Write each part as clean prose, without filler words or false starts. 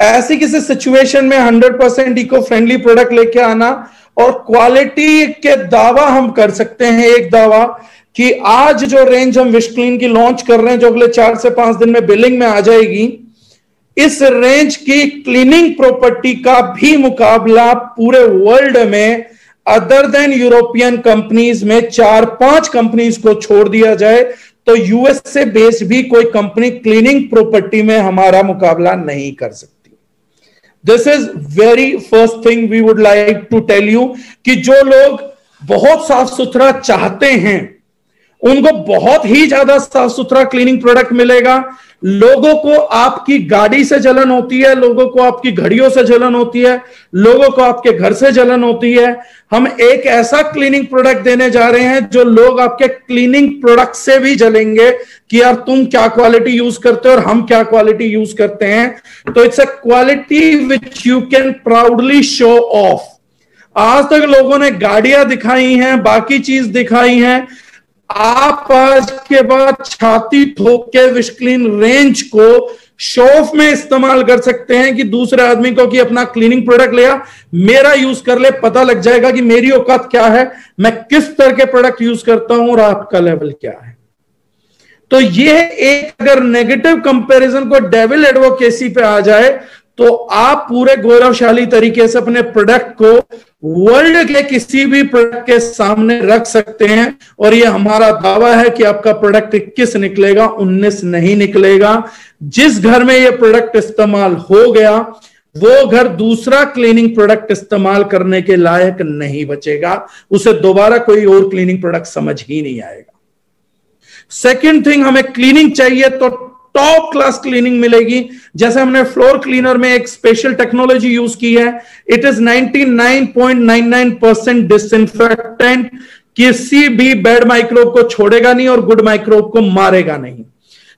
ऐसी किसी सिचुएशन में 100% इको फ्रेंडली प्रोडक्ट लेके आना, और क्वालिटी के दावा हम कर सकते हैं, एक दावा कि आज जो रेंज हम विश क्लीन की लॉन्च कर रहे हैं, जो अगले 4 से 5 दिन में बिलिंग में आ जाएगी, इस रेंज की क्लीनिंग प्रॉपर्टी का भी मुकाबला पूरे वर्ल्ड में अदर देन यूरोपियन कंपनीज में 4-5 कंपनीज को छोड़ दिया जाए तो यूएसए बेस्ड भी कोई कंपनी क्लीनिंग प्रॉपर्टी में हमारा मुकाबला नहीं कर सकती। This is very first thing we would like to tell you कि जो लोग बहुत साफ सुथरा चाहते हैं उनको बहुत ही ज्यादा साफ सुथरा क्लीनिंग प्रोडक्ट मिलेगा। लोगों को आपकी गाड़ी से जलन होती है, लोगों को आपकी घड़ियों से जलन होती है, लोगों को आपके घर से जलन होती है। हम एक ऐसा क्लीनिंग प्रोडक्ट देने जा रहे हैं जो लोग आपके क्लीनिंग प्रोडक्ट से भी जलेंगे कि यार तुम क्या क्वालिटी यूज करते हो और हम क्या क्वालिटी यूज करते हैं। तो it's a quality which you can proudly show off. आज तक लोगों ने गाड़ियां दिखाई हैं, बाकी चीज दिखाई हैं, आप आज के बाद छाती ठोक के विश क्लीन रेंज को शो ऑफ में इस्तेमाल कर सकते हैं कि दूसरे आदमी को कि अपना क्लीनिंग प्रोडक्ट लिया, मेरा यूज कर ले, पता लग जाएगा कि मेरी औकात क्या है, मैं किस तरह के प्रोडक्ट यूज करता हूं और आपका लेवल क्या है। तो ये एक अगर नेगेटिव कंपैरिजन को डेविल एडवोकेसी पे आ जाए तो आप पूरे गौरवशाली तरीके से अपने प्रोडक्ट को वर्ल्ड के किसी भी प्रोडक्ट के सामने रख सकते हैं। और ये हमारा दावा है कि आपका प्रोडक्ट 21 निकलेगा, 19 नहीं निकलेगा। जिस घर में ये प्रोडक्ट इस्तेमाल हो गया वो घर दूसरा क्लीनिंग प्रोडक्ट इस्तेमाल करने के लायक नहीं बचेगा, उसे दोबारा कोई और क्लीनिंग प्रोडक्ट समझ ही नहीं आएगा। सेकेंड थिंग, हमें क्लीनिंग चाहिए तो टॉप क्लास क्लीनिंग मिलेगी। जैसे हमने फ्लोर क्लीनर में एक स्पेशल टेक्नोलॉजी यूज की है, इट इज 99.99% डिसइंफेक्टेंट, किसी भी बैड माइक्रोब को छोड़ेगा नहीं और गुड माइक्रोब को मारेगा नहीं।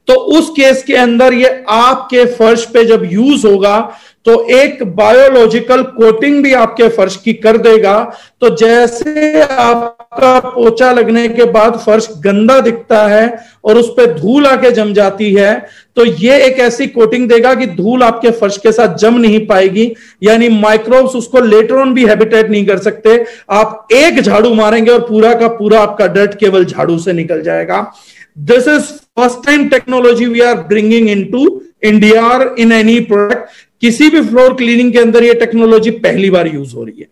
तो उस केस के अंदर ये आपके फर्श पे जब यूज होगा तो एक बायोलॉजिकल कोटिंग भी आपके फर्श की कर देगा। तो जैसे आपका पोछा लगने के बाद फर्श गंदा दिखता है और उस पर धूल आके जम जाती है, तो ये एक ऐसी कोटिंग देगा कि धूल आपके फर्श के साथ जम नहीं पाएगी, यानी माइक्रोब्स उसको लेटर ऑन भी हैबिटेट नहीं कर सकते। आप एक झाड़ू मारेंगे और पूरा का पूरा आपका डर्ट केवल झाड़ू से निकल जाएगा। This is first time technology we are bringing into India in any product. किसी भी फ्लोर क्लीनिंग के अंदर ये टेक्नोलॉजी पहली बार यूज हो रही है।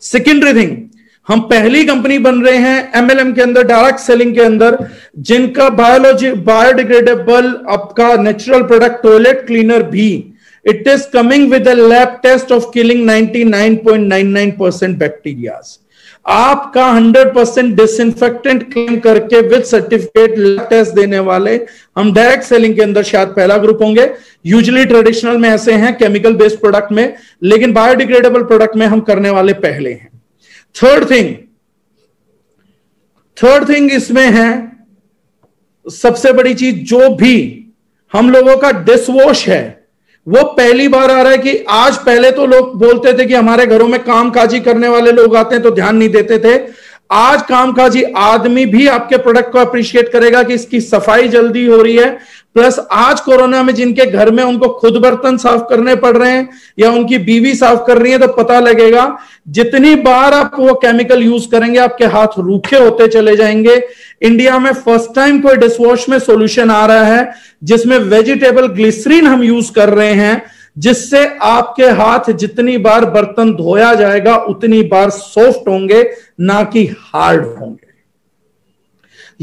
सेकेंडरी थिंग, हम पहली कंपनी बन रहे हैं एमएलएम के अंदर, डायरेक्ट सेलिंग के अंदर, जिनका बायोडिग्रेडेबल आपका नेचुरल प्रोडक्ट टॉयलेट क्लीनर भी, it is coming with a lab test of killing 99.99% bacterias. आपका 100% डिसइंफेक्टेंट क्लेम करके विद सर्टिफिकेट लैब टेस्ट देने वाले हम डायरेक्ट सेलिंग के अंदर शायद पहला ग्रुप होंगे। यूजुअली ट्रेडिशनल में ऐसे हैं केमिकल बेस्ड प्रोडक्ट में, लेकिन बायोडिग्रेडेबल प्रोडक्ट में हम करने वाले पहले हैं। थर्ड थिंग इसमें है सबसे बड़ी चीज, जो भी हम लोगों का डिश वॉश है वो पहली बार आ रहा है कि आज, पहले तो लोग बोलते थे कि हमारे घरों में कामकाजी करने वाले लोग आते हैं तो ध्यान नहीं देते थे। आज कामकाजी आदमी भी आपके प्रोडक्ट को अप्रिशिएट करेगा कि इसकी सफाई जल्दी हो रही है। प्लस आज कोरोना में जिनके घर में उनको खुद बर्तन साफ करने पड़ रहे हैं या उनकी बीवी साफ कर रही है, तो पता लगेगा जितनी बार आप वो केमिकल यूज करेंगे आपके हाथ रूखे होते चले जाएंगे। इंडिया में फर्स्ट टाइम कोई डिशवॉश में सॉल्यूशन आ रहा है जिसमें वेजिटेबल ग्लिसरीन हम यूज कर रहे हैं, जिससे आपके हाथ जितनी बार बर्तन धोया जाएगा उतनी बार सॉफ्ट होंगे, ना कि हार्ड होंगे।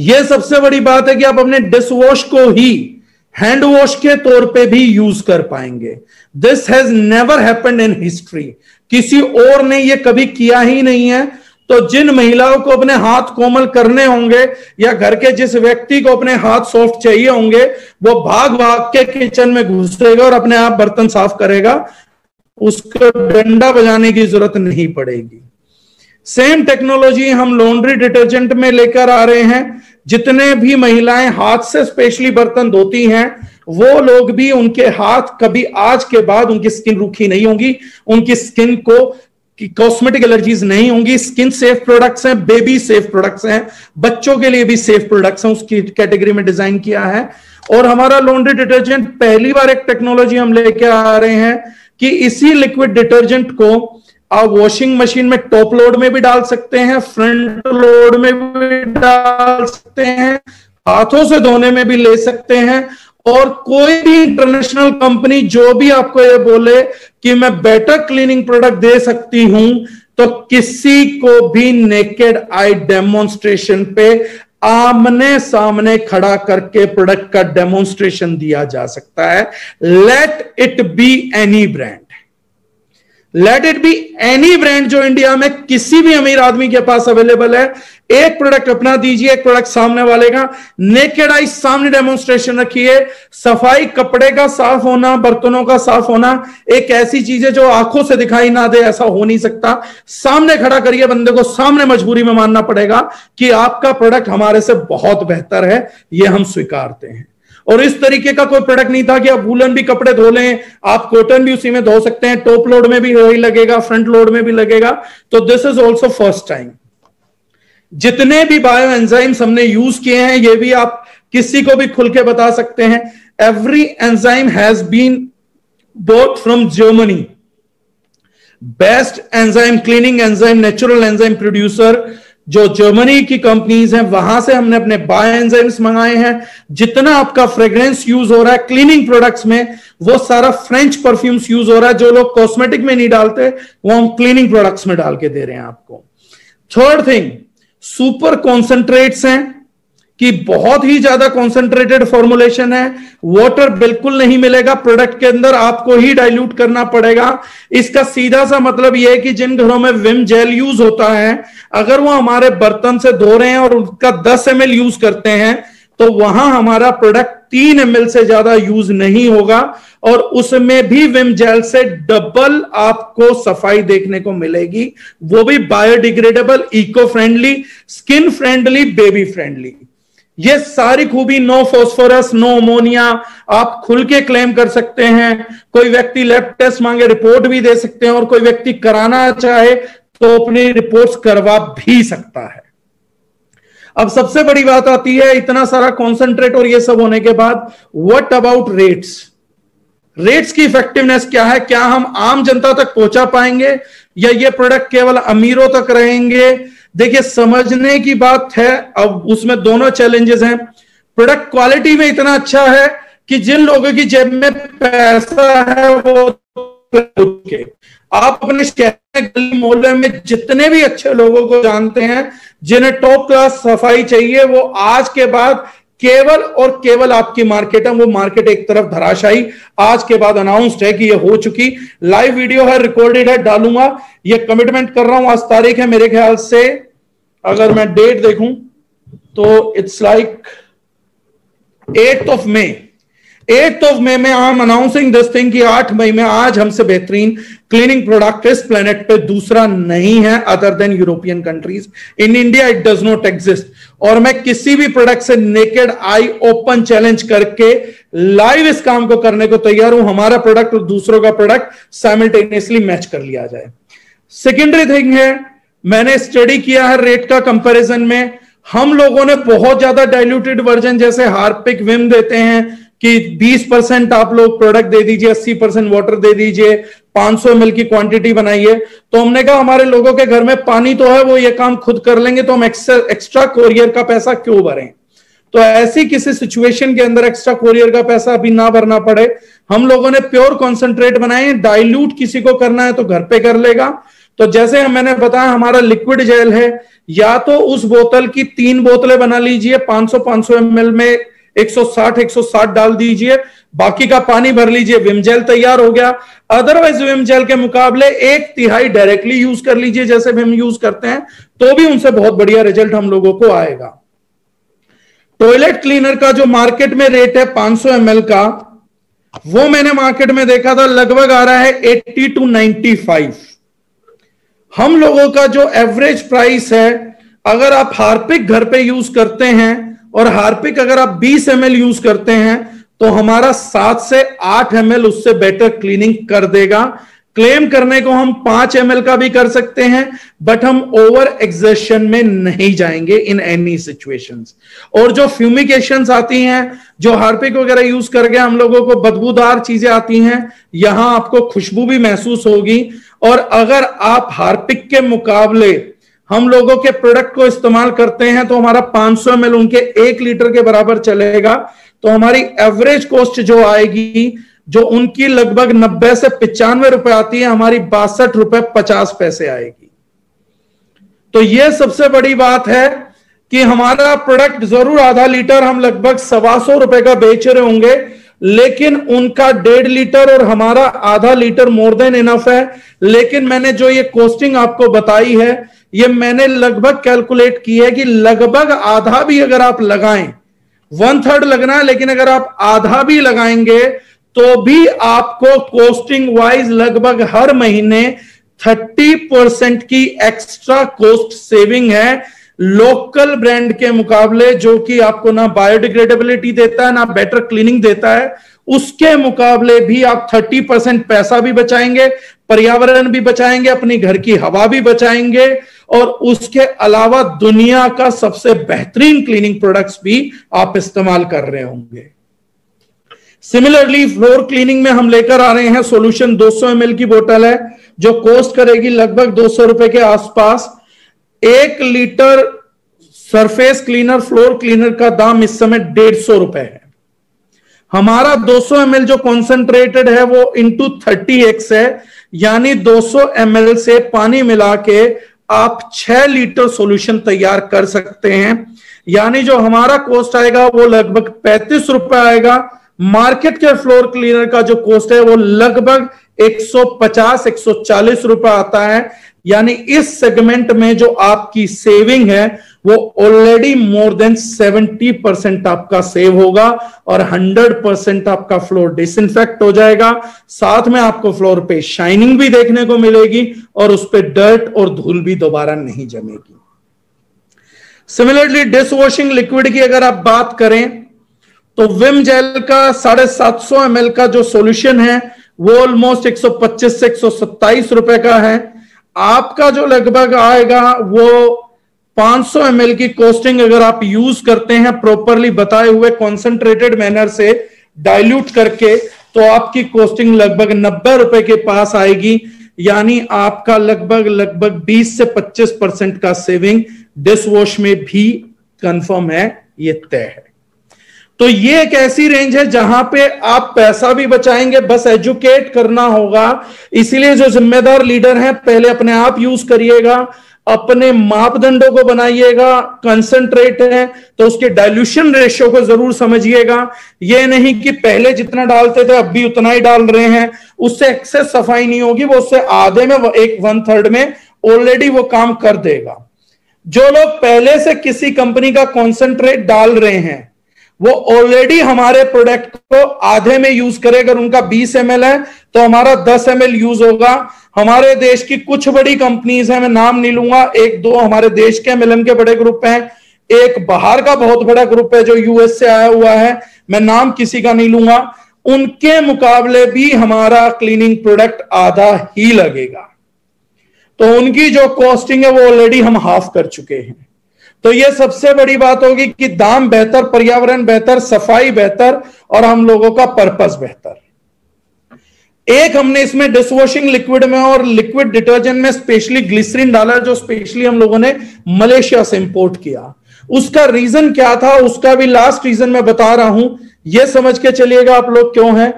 यह सबसे बड़ी बात है कि आप अपने डिश वॉश को ही हैंड वॉश के तौर पे भी यूज कर पाएंगे। This has never happened in history, किसी और ने यह कभी किया ही नहीं है। तो जिन महिलाओं को अपने हाथ कोमल करने होंगे या घर के जिस व्यक्ति को अपने हाथ सॉफ्ट चाहिए होंगे, वो भाग भाग के किचन में घुसेगा और अपने आप बर्तन साफ करेगा, उसको डंडा बजाने की जरूरत नहीं पड़ेगी। सेम टेक्नोलॉजी हम लॉन्ड्री डिटर्जेंट में लेकर आ रहे हैं। जितने भी महिलाएं हाथ से स्पेशली बर्तन धोती हैं वो लोग भी, उनके हाथ कभी आज के बाद उनकी स्किन रूखी नहीं होगी, उनकी स्किन को कॉस्मेटिक एलर्जीज नहीं होंगी, स्किन सेफ प्रोडक्ट्स हैं, बेबी सेफ प्रोडक्ट्स हैं, बच्चों के लिए भी सेफ प्रोडक्ट्स हैं, उसकी कैटेगरी में डिजाइन किया है। और हमारा लॉन्ड्री डिटर्जेंट पहली बार एक टेक्नोलॉजी हम लेके आ रहे हैं कि इसी लिक्विड डिटर्जेंट को आप वॉशिंग मशीन में टॉप लोड में भी डाल सकते हैं, फ्रंट लोड में भी डाल सकते हैं, हाथों से धोने में भी ले सकते हैं। और कोई भी इंटरनेशनल कंपनी जो भी आपको ये बोले कि मैं बेटर क्लीनिंग प्रोडक्ट दे सकती हूं, तो किसी को भी नेकेड आई डेमोन्स्ट्रेशन पे आमने सामने खड़ा करके प्रोडक्ट का डेमोन्स्ट्रेशन दिया जा सकता है। Let it be any brand, let it be any brand जो इंडिया में किसी भी अमीर आदमी के पास अवेलेबल है। एक प्रोडक्ट अपना दीजिए, एक प्रोडक्ट सामने वाले का, नेकेड आई सामने डेमोन्स्ट्रेशन रखिए। सफाई, कपड़े का साफ होना, बर्तनों का साफ होना एक ऐसी चीज है जो आंखों से दिखाई ना दे, ऐसा हो नहीं सकता। सामने खड़ा करिए बंदे को, सामने मजबूरी में मानना पड़ेगा कि आपका प्रोडक्ट हमारे से बहुत बेहतर है, यह हम स्वीकारते हैं। और इस तरीके का कोई प्रोडक्ट नहीं था कि आप वूलन भी कपड़े धो लें, आप कॉटन भी उसी में धो सकते हैं, टॉप लोड में भी वही लगेगा, फ्रंट लोड में भी लगेगा। तो this is also first time. जितने भी बायो एंजाइम्स हमने यूज किए हैं, ये भी आप किसी को भी खुल के बता सकते हैं, every enzyme has been bought from Germany, best enzyme, cleaning enzyme, natural enzyme producer जो जर्मनी की कंपनीज हैं, वहां से हमने अपने बायो एंजाइम्स मंगाए हैं। जितना आपका फ्रेग्रेंस यूज हो रहा है क्लीनिंग प्रोडक्ट्स में, वो सारा फ्रेंच परफ्यूम्स यूज हो रहा है। जो लोग कॉस्मेटिक में नहीं डालते, वो हम क्लीनिंग प्रोडक्ट्स में डाल के दे रहे हैं आपको। थर्ड थिंग, सुपर कॉन्सेंट्रेट्स हैं कि बहुत ही ज्यादा कॉन्सेंट्रेटेड फॉर्मुलेशन है, वाटर बिल्कुल नहीं मिलेगा प्रोडक्ट के अंदर, आपको ही डाइल्यूट करना पड़ेगा। इसका सीधा सा मतलब यह है कि जिन घरों में विम जेल यूज होता है, अगर वो हमारे बर्तन से धो रहे हैं और उसका 10 ml यूज करते हैं, तो वहां हमारा प्रोडक्ट 3 ml से ज्यादा यूज नहीं होगा, और उसमें भी विम जेल से डबल आपको सफाई देखने को मिलेगी, वो भी biodegradable, eco friendly, skin friendly, baby friendly. ये सारी खूबी, नो फॉस्फोरस, नो अमोनिया, आप खुल के क्लेम कर सकते हैं। कोई व्यक्ति लैब टेस्ट मांगे, रिपोर्ट भी दे सकते हैं, और कोई व्यक्ति कराना चाहे तो अपनी रिपोर्ट्स करवा भी सकता है। अब सबसे बड़ी बात आती है, इतना सारा कॉन्सेंट्रेट और ये सब होने के बाद, व्हाट अबाउट रेट्स? रेट्स की इफेक्टिवनेस क्या है? क्या हम आम जनता तक पहुंचा पाएंगे, या ये प्रोडक्ट केवल अमीरों तक रहेंगे? देखिए, समझने की बात है। अब उसमें दोनों चैलेंजेस हैं। प्रोडक्ट क्वालिटी में इतना अच्छा है कि जिन लोगों की जेब में पैसा है वो आप अपने शहर गली मोहल्ले में जितने भी अच्छे लोगों को जानते हैं जिन्हें टॉप क्लास सफाई चाहिए, वो आज के बाद केवल और केवल आपकी मार्केट है। वो मार्केट एक तरफ धराशायी, आज के बाद अनाउंस्ड है कि ये हो चुकी। लाइव वीडियो है, रिकॉर्डेड है, डालूंगा। ये कमिटमेंट कर रहा हूं। आज तारीख है मेरे ख्याल से, अगर मैं डेट देखूं तो it's like 8th of May। 8th of May में I am announcing this thing कि 8 मई में आज हमसे बेहतरीन क्लीनिंग प्रोडक्ट इस प्लेनेट पे दूसरा नहीं है other than European countries. In India it does not exist. और मैं किसी भी प्रोडक्ट से नेकेड आई ओपन चैलेंज करके लाइव इस काम को करने को तैयार हूं। हमारा प्रोडक्ट और दूसरों का प्रोडक्ट साइमल्टेनियसली मैच कर लिया जाए। सेकेंडरी थिंग है, मैंने स्टडी किया है रेट का कंपैरिजन में। हम लोगों ने बहुत ज्यादा डाइल्यूटेड वर्जन जैसे हार्पिक, विम देते हैं कि 20% आप लोग प्रोडक्ट दे दीजिए, 80% वाटर दे दीजिए, 500 ml की क्वांटिटी बनाइए। तो हमने कहा हमारे लोगों के घर में पानी तो है, वो ये काम खुद कर लेंगे, तो हम एक्स्ट्रा कोरियर का पैसा क्यों भरें? तो ऐसी किसी सिचुएशन के अंदर एक्स्ट्रा कोरियर का पैसा अभी ना भरना पड़े, हम लोगों ने प्योर कॉन्सेंट्रेट बनाए। डाइल्यूट किसी को करना है तो घर पे कर लेगा। तो जैसे मैंने बताया, हमारा लिक्विड जेल है, या तो उस बोतल की 3 बोतलें बना लीजिए, 500 ml में 160 डाल दीजिए, बाकी का पानी भर लीजिए, विम जेल तैयार हो गया। अदरवाइज विम जेल के मुकाबले 1/3 डायरेक्टली यूज कर लीजिए जैसे विम यूज करते हैं, तो भी उनसे बहुत बढ़िया रिजल्ट हम लोगों को आएगा। टॉयलेट क्लीनर का जो मार्केट में रेट है 500 ml का, वो मैंने मार्केट में देखा था लगभग आ रहा है 80 to 95। हम लोगों का जो एवरेज प्राइस है, अगर आप हार्पिक घर पे यूज करते हैं और हार्पिक अगर आप 20 ml यूज करते हैं, तो हमारा 7 से 8 ml उससे बेटर क्लीनिंग कर देगा। क्लेम करने को हम 5 ml का भी कर सकते हैं, बट हम ओवर एक्सर्शन में नहीं जाएंगे इन एनी सिचुएशंस। और जो फ्यूमिगेशंस आती हैं, जो हार्पिक वगैरह यूज करके हम लोगों को बदबूदार चीजें आती हैं, यहां आपको खुशबू भी महसूस होगी। और अगर आप हार्पिक के मुकाबले हम लोगों के प्रोडक्ट को इस्तेमाल करते हैं तो हमारा 500 ml उनके 1 लीटर के बराबर चलेगा, तो हमारी एवरेज कॉस्ट जो आएगी, जो उनकी लगभग 90 से 95 रुपए आती है, हमारी 62 रुपए 50 पैसे आएगी। तो यह सबसे बड़ी बात है कि हमारा प्रोडक्ट जरूर आधा लीटर हम लगभग 125 रुपए का बेच रहे होंगे, लेकिन उनका 1.5 लीटर और हमारा आधा लीटर मोर देन इनफ है। लेकिन मैंने जो ये कॉस्टिंग आपको बताई है, ये मैंने लगभग कैलकुलेट की है कि लगभग आधा भी अगर आप लगाएं, 1/3 लगना है, लेकिन अगर आप आधा भी लगाएंगे तो भी आपको कॉस्टिंग वाइज लगभग हर महीने 30% की एक्स्ट्रा कॉस्ट सेविंग है लोकल ब्रांड के मुकाबले, जो कि आपको ना बायोडिग्रेडेबिलिटी देता है ना बेटर क्लीनिंग देता है। उसके मुकाबले भी आप 30% पैसा भी बचाएंगे, पर्यावरण भी बचाएंगे, अपनी घर की हवा भी बचाएंगे, और उसके अलावा दुनिया का सबसे बेहतरीन क्लीनिंग प्रोडक्ट्स भी आप इस्तेमाल कर रहे होंगे। सिमिलरली फ्लोर क्लीनिंग में हम लेकर आ रहे हैं सॉल्यूशन, 200 ml की बोतल है जो कॉस्ट करेगी लगभग 200 रुपए के आसपास। 1 litre surface cleaner, floor cleaner का दाम इस समय 150 रुपए है। हमारा 200 ml जो कॉन्सेंट्रेटेड है वो इंटू 30x है, यानी 200 ml से पानी मिला के आप 6 लीटर सॉल्यूशन तैयार कर सकते हैं। यानी जो हमारा कॉस्ट आएगा वो लगभग 35 रुपए आएगा। मार्केट के फ्लोर क्लीनर का जो कॉस्ट है वो लगभग 150-140 रुपए आता है। यानी इस सेगमेंट में जो आपकी सेविंग है वो ऑलरेडी मोर देन 70% आपका सेव होगा, और 100% आपका फ्लोर डिसइंफेक्ट हो जाएगा। साथ में आपको फ्लोर पे शाइनिंग भी देखने को मिलेगी और उस पे डर्ट और धूल भी दोबारा नहीं जमेगी। सिमिलरली डिश वॉशिंग लिक्विड की अगर आप बात करें तो विम जेल का 750 ml का जो सॉल्यूशन है वो ऑलमोस्ट 125 से 127 रुपए का है। आपका जो लगभग आएगा वो 500 ml की कॉस्टिंग अगर आप यूज करते हैं प्रॉपरली बताए हुए कॉन्सेंट्रेटेड मैनर से डाइल्यूट करके, तो आपकी कॉस्टिंग लगभग 90 रुपए के पास आएगी। यानी आपका लगभग 20 से 25% का सेविंग डिश वॉश में भी कंफर्म है, ये तय है। तो ये एक ऐसी रेंज है जहां पे आप पैसा भी बचाएंगे, बस एजुकेट करना होगा। इसीलिए जो जिम्मेदार लीडर हैं, पहले अपने आप यूज करिएगा, अपने मापदंडों को बनाइएगा। कंसंट्रेट है तो उसके डाइल्यूशन रेशियो को जरूर समझिएगा। ये नहीं कि पहले जितना डालते थे अब भी उतना ही डाल रहे हैं, उससे एक्सेस सफाई नहीं होगी, वो उससे आधे में 1/3 में ऑलरेडी वो काम कर देगा। जो लोग पहले से किसी कंपनी का कॉन्सेंट्रेट डाल रहे हैं वो ऑलरेडी हमारे प्रोडक्ट को आधे में यूज करे। अगर उनका 20 ml है तो हमारा 10 ml यूज होगा। हमारे देश की कुछ बड़ी कंपनीज हैं, मैं नाम नहीं लूंगा, 1-2 हमारे देश के MLM के बड़े ग्रुप हैं, एक बाहर का बहुत बड़ा ग्रुप है जो यूएस से आया हुआ है, मैं नाम किसी का नहीं लूंगा। उनके मुकाबले भी हमारा क्लीनिंग प्रोडक्ट आधा ही लगेगा, तो उनकी जो कॉस्टिंग है वो ऑलरेडी हम हाफ कर चुके हैं। तो ये सबसे बड़ी बात होगी कि दाम बेहतर, पर्यावरण बेहतर, सफाई बेहतर, और हम लोगों का पर्पस बेहतर। एक हमने इसमें डिश वॉशिंग लिक्विड में और लिक्विड डिटर्जेंट में स्पेशली ग्लिसरीन डाला, जो स्पेशली हम लोगों ने मलेशिया से इंपोर्ट किया। उसका रीजन क्या था, उसका भी लास्ट रीजन मैं बता रहा हूं, यह समझ के चलिएगा आप लोग क्यों है।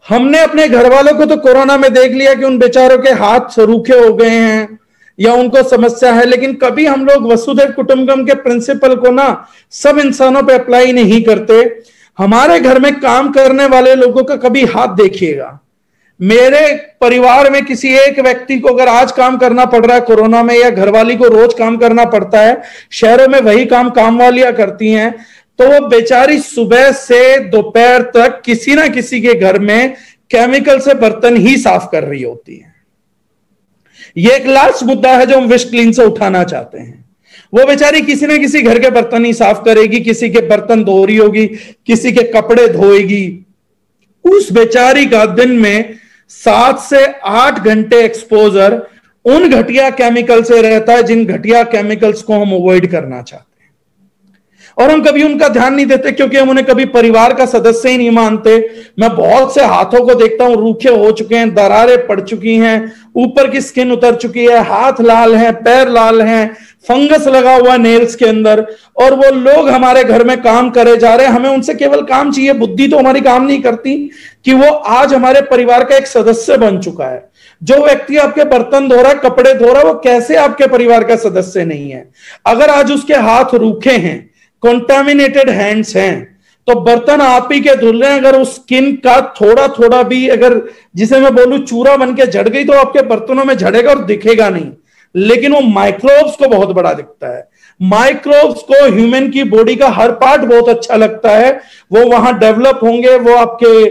हमने अपने घर वालों को तो कोरोना में देख लिया कि उन बेचारों के हाथ रूखे हो गए हैं या उनको समस्या है, लेकिन कभी हम लोग वसुधैव कुटुंबकम के प्रिंसिपल को ना सब इंसानों पे अप्लाई नहीं करते। हमारे घर में काम करने वाले लोगों का कभी हाथ देखिएगा। मेरे परिवार में किसी एक व्यक्ति को अगर आज काम करना पड़ रहा है कोरोना में, या घरवाली को रोज काम करना पड़ता है, शहरों में वही काम कामवालियां करती हैं, तो वो बेचारी सुबह से दोपहर तक किसी ना किसी के घर में केमिकल से बर्तन ही साफ कर रही होती है। ये एक लास्ट मुद्दा है जो हम विश क्लीन से उठाना चाहते हैं। वो बेचारी किसी ना किसी घर के बर्तन ही साफ करेगी, किसी के बर्तन धो रही होगी, किसी के कपड़े धोएगी। उस बेचारी का दिन में 7 से 8 घंटे एक्सपोजर उन घटिया केमिकल से रहता है जिन घटिया केमिकल्स को हम अवॉइड करना चाहते हैं। और हम कभी उनका ध्यान नहीं देते क्योंकि हम उन्हें कभी परिवार का सदस्य ही नहीं मानते। मैं बहुत से हाथों को देखता हूं, रूखे हो चुके हैं, दरारें पड़ चुकी हैं, ऊपर की स्किन उतर चुकी है, हाथ लाल हैं, पैर लाल हैं, फंगस लगा हुआ नेल्स के अंदर, और वो लोग हमारे घर में काम करे जा रहे हैं। हमें उनसे केवल काम चाहिए, बुद्धि तो हमारी काम नहीं करती कि वो आज हमारे परिवार का एक सदस्य बन चुका है। जो व्यक्ति आपके बर्तन धो रहा है, कपड़े धो रहा है, वो कैसे आपके परिवार का सदस्य नहीं है? अगर आज उसके हाथ रूखे हैं, कॉन्टेमिनेटेड हैंड्स हैं, तो बर्तन आप ही के धुल रहे हैं। अगर उस स्किन का थोड़ा थोड़ा भी, अगर जिसे मैं बोलूं चूरा बन के झड़ गई, तो आपके बर्तनों में झड़ेगा और दिखेगा नहीं, लेकिन वो माइक्रोब्स को बहुत बड़ा दिखता है। माइक्रोब्स को ह्यूमन की बॉडी का हर पार्ट बहुत अच्छा लगता है, वो वहां डेवलप होंगे, वो आपके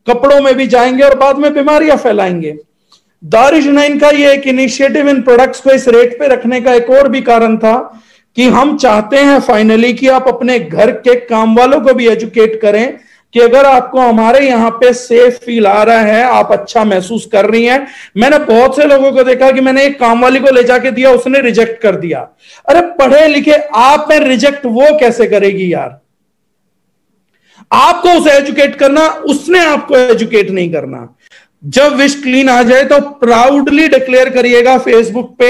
कपड़ों में भी जाएंगे और बाद में बीमारियां फैलाएंगे। दारुशनाइन का ये एक इनिशिएटिव इन प्रोडक्ट्स को इस रेट पे रखने का एक और भी कारण था कि हम चाहते हैं फाइनली कि आप अपने घर के काम वालों को भी एजुकेट करें कि अगर आपको हमारे यहाँ पे सेफ फील आ रहा है, आप अच्छा महसूस कर रही हैं। मैंने बहुत से लोगों को देखा कि मैंने एक काम वाली को ले जाके दिया, उसने रिजेक्ट कर दिया। अरे पढ़े लिखे आप में रिजेक्ट वो कैसे करेगी यार? आपको उसे एजुकेट करना, उसने आपको एजुकेट नहीं करना। जब विश क्लीन आ जाए तो प्राउडली डिक्लेयर करिएगा फेसबुक पे।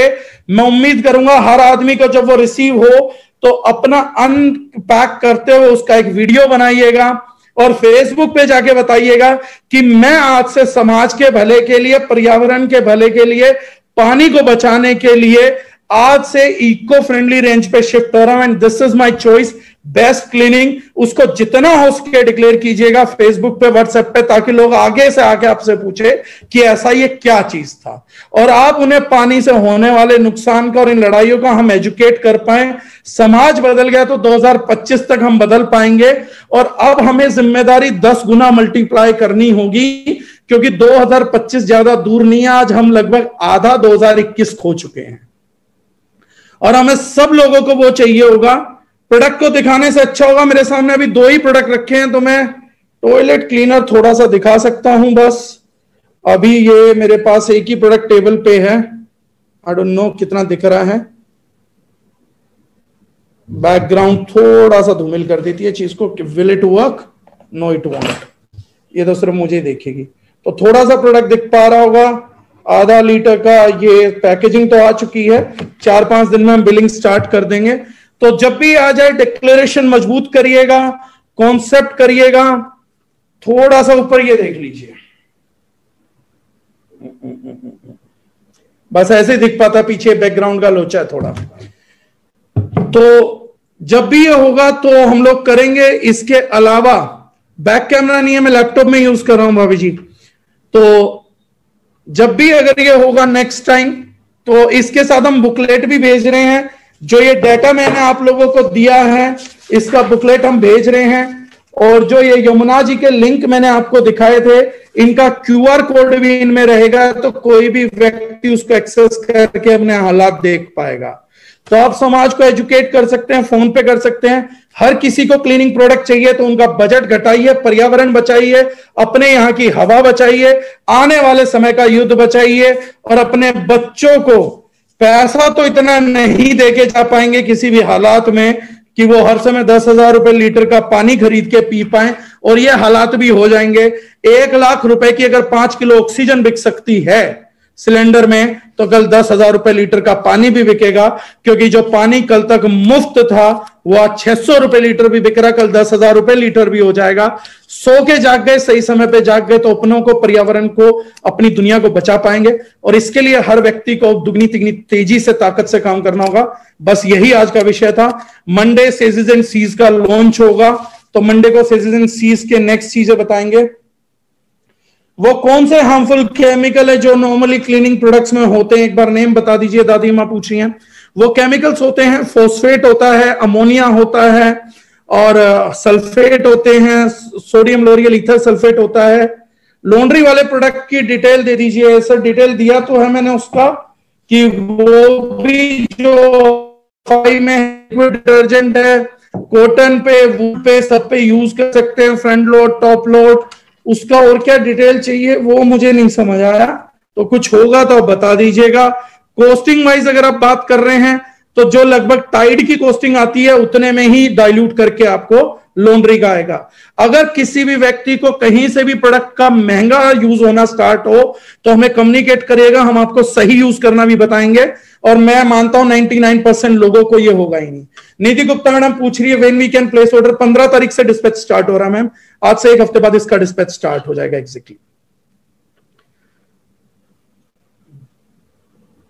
मैं उम्मीद करूंगा हर आदमी को जब वो रिसीव हो तो अपना अनपैक करते हुए उसका एक वीडियो बनाइएगा और फेसबुक पे जाके बताइएगा कि मैं आज से समाज के भले के लिए, पर्यावरण के भले के लिए, पानी को बचाने के लिए आज से इको फ्रेंडली रेंज पे शिफ्ट हो रहा हूं and this is my choice, best cleaning. उसको जितना हो सके डिक्लेयर कीजिएगा फेसबुक पे, व्हाट्सएप पे, ताकि लोग आगे से आके आपसे पूछे कि ऐसा ये क्या चीज था, और आप उन्हें पानी से होने वाले नुकसान का और इन लड़ाइयों का हम एजुकेट कर पाए। समाज बदल गया तो 2025 तक हम बदल पाएंगे, और अब हमें जिम्मेदारी 10 गुना मल्टीप्लाई करनी होगी, क्योंकि 2025 ज्यादा दूर नहीं है। आज हम लगभग आधा 2021 खो चुके हैं और हमें सब लोगों को वो चाहिए होगा। प्रोडक्ट को दिखाने से अच्छा होगा, मेरे सामने अभी 2 ही प्रोडक्ट रखे हैं तो मैं टॉयलेट क्लीनर थोड़ा सा दिखा सकता हूं बस। अभी ये मेरे पास एक ही प्रोडक्ट टेबल पे है, आई डोंट नो कितना दिख रहा है, बैकग्राउंड थोड़ा सा धूमिल कर देती है चीज को। Will it work? No it won't. ये तो सिर्फ मुझे देखेगी, तो थोड़ा सा प्रोडक्ट दिख पा रहा होगा। आधा लीटर का ये पैकेजिंग तो आ चुकी है, 4-5 दिन में हम बिलिंग स्टार्ट कर देंगे। तो जब भी आ जाए डिक्लेरेशन मजबूत करिएगा, कॉन्सेप्ट करिएगा। थोड़ा सा ऊपर ये देख लीजिए, बस ऐसे दिख पाता, पीछे बैकग्राउंड का लोचा है थोड़ा। तो जब भी ये होगा तो हम लोग करेंगे। इसके अलावा बैक कैमरा नहीं है, मैं लैपटॉप में यूज कर रहा हूं भाभी जी। तो जब भी अगर ये होगा नेक्स्ट टाइम, तो इसके साथ हम बुकलेट भी भेज रहे हैं। जो ये डाटा मैंने आप लोगों को दिया है, इसका बुकलेट हम भेज रहे हैं, और जो ये यमुना जी के लिंक मैंने आपको दिखाए थे, इनका QR कोड भी इनमें रहेगा, तो कोई भी व्यक्ति उसको एक्सेस करके अपने हालात देख पाएगा। तो आप समाज को एजुकेट कर सकते हैं, फोन पे कर सकते हैं। हर किसी को क्लीनिंग प्रोडक्ट चाहिए तो उनका बजट घटाइए, पर्यावरण बचाइए, अपने यहाँ की हवा बचाइए, आने वाले समय का युद्ध बचाइए, और अपने बच्चों को पैसा तो इतना नहीं देके जा पाएंगे किसी भी हालात में कि वो हर समय 10,000 रुपए लीटर का पानी खरीद के पी पाए, और ये हालात भी हो जाएंगे। 1 लाख रुपए की अगर 5 किलो ऑक्सीजन बिक सकती है सिलेंडर में, तो कल 10,000 रुपए लीटर का पानी भी बिकेगा, क्योंकि जो पानी कल तक मुफ्त था वो आज 600 रुपए लीटर भी बिक रहा, कल 10,000 रुपए लीटर भी हो जाएगा। सो के जाग गए, सही समय पे जाग गए, तो अपनों को, पर्यावरण को, अपनी दुनिया को बचा पाएंगे। और इसके लिए हर व्यक्ति को दुगनी तिगनी तेजी से, ताकत से काम करना होगा। बस यही आज का विषय था। मंडे सेजेस एंड सीज का लॉन्च होगा, तो मंडे को सेजेस एंड सीज के नेक्स्ट चीजें बताएंगे। वो कौन से हार्मफुल केमिकल है जो नॉर्मली क्लीनिंग प्रोडक्ट्स में होते हैं, एक बार नेम बता दीजिए, दादी माँ पूछ रही हैं। वो केमिकल्स होते हैं, फॉस्फेट होता है, अमोनिया होता है, और सल्फेट होते हैं, सोडियम लोरियल ईथर सल्फेट होता है। लॉन्ड्री वाले प्रोडक्ट की डिटेल दे दीजिए। सर डिटेल दिया तो है मैंने उसका, कि वो भी जो में डिटर्जेंट है, कॉटन पे, वूल पे, सब पे यूज कर सकते हैं, फ्रंट लोड, टॉप लोड। उसका और क्या डिटेल चाहिए वो मुझे नहीं समझ आया, तो कुछ होगा तो बता दीजिएगा। कॉस्टिंग वाइज अगर आप बात कर रहे हैं तो जो लगभग टाइड की कॉस्टिंग आती है उतने में ही डाइल्यूट करके आपको लॉन्ड्री का आएगा। अगर किसी भी व्यक्ति को कहीं से भी प्रोडक्ट का महंगा यूज होना स्टार्ट हो तो हमें कम्युनिकेट करिएगा, हम आपको सही यूज करना भी बताएंगे, और मैं मानता हूं 99% लोगों को ये होगा ही नहीं। निधि गुप्ता मैडम पूछ रही है when we can place order. 15 तारीख से डिस्पैच स्टार्ट हो रहा है मैम, आज से एक हफ्ते बाद इसका डिस्पैच स्टार्ट हो जाएगा एग्जैक्टली।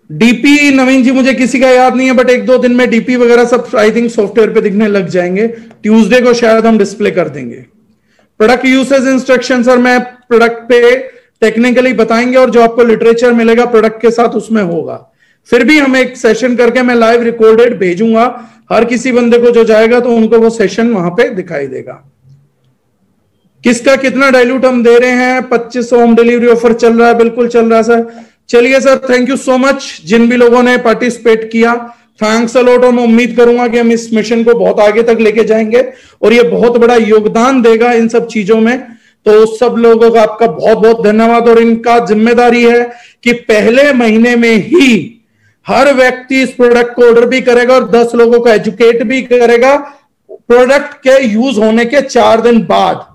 डीपी नवीन जी मुझे किसी का याद नहीं है, बट 1-2 दिन में डीपी वगैरह सब आई थिंक सॉफ्टवेयर पे दिखने लग जाएंगे। ट्यूसडे को शायद हम डिस्प्ले कर देंगे। प्रोडक्ट यूसेज इंस्ट्रक्शंस और मैं प्रोडक्ट पे टेक्निकली बताएंगे, और जो आपको लिटरेचर मिलेगा प्रोडक्ट के साथ उसमें होगा। फिर भी हम एक सेशन करके मैं लाइव रिकॉर्डेड भेजूंगा हर किसी बंदे को जो जाएगा, तो उनको वो सेशन वहां पे दिखाई देगा। किसका कितना डाइल्यूट हम दे रहे हैं? 2500 होम डिलीवरी ऑफर चल रहा है, बिल्कुल चल रहा है सर। चलिए sir, thank you so much जिन भी लोगों ने पार्टिसिपेट किया, थैंक्स अ लॉट। और मैं उम्मीद करूंगा कि हम इस मिशन को बहुत आगे तक लेके जाएंगे और ये बहुत बड़ा योगदान देगा इन सब चीजों में। तो सब लोगों का आपका बहुत बहुत धन्यवाद। और इनका जिम्मेदारी है कि पहले महीने में ही हर व्यक्ति इस प्रोडक्ट को ऑर्डर भी करेगा और 10 लोगों को एजुकेट भी करेगा। प्रोडक्ट के यूज होने के 4 दिन बाद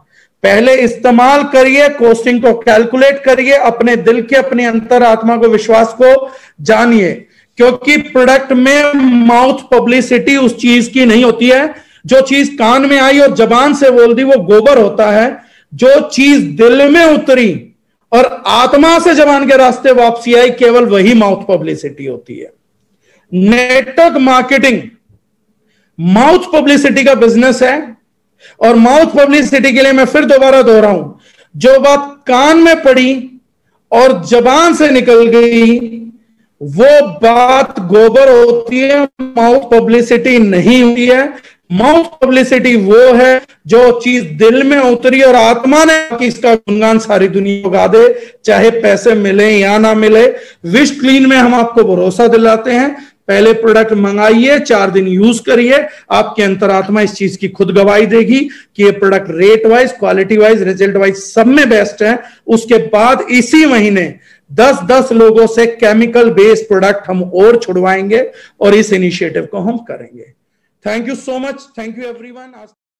पहले इस्तेमाल करिए, कॉस्टिंग को कैलकुलेट करिए, अपने दिल के अपने अंतरात्मा को विश्वास को जानिए, क्योंकि प्रोडक्ट में माउथ पब्लिसिटी उस चीज की नहीं होती है। जो चीज कान में आई और जबान से बोल दी वो गोबर होता है। जो चीज दिल में उतरी और आत्मा से जबान के रास्ते वापसी आई, केवल वही माउथ पब्लिसिटी होती है। नेटवर्क मार्केटिंग माउथ पब्लिसिटी का बिजनेस है, और माउथ पब्लिसिटी के लिए मैं फिर दोबारा दोहराऊं, जो बात कान में पड़ी और जबान से निकल गई वो बात गोबर होती है, माउथ पब्लिसिटी नहीं होती है। माउथ पब्लिसिटी वो है जो चीज दिल में उतरी और आत्मा ने कि इसका गुणगान सारी दुनिया को गा दे, चाहे पैसे मिले या ना मिले। विश क्लीन में हम आपको भरोसा दिलाते हैं, पहले प्रोडक्ट मंगाइए, 4 दिन यूज करिए, आपके अंतरात्मा इस चीज की खुद गवाही देगी कि ये product rate wise, quality wise, result wise सब में बेस्ट है। उसके बाद इसी महीने 10-10 लोगों से केमिकल बेस्ड प्रोडक्ट हम और छुड़वाएंगे और इस इनिशिएटिव को हम करेंगे। Thank you so much, thank you everyone.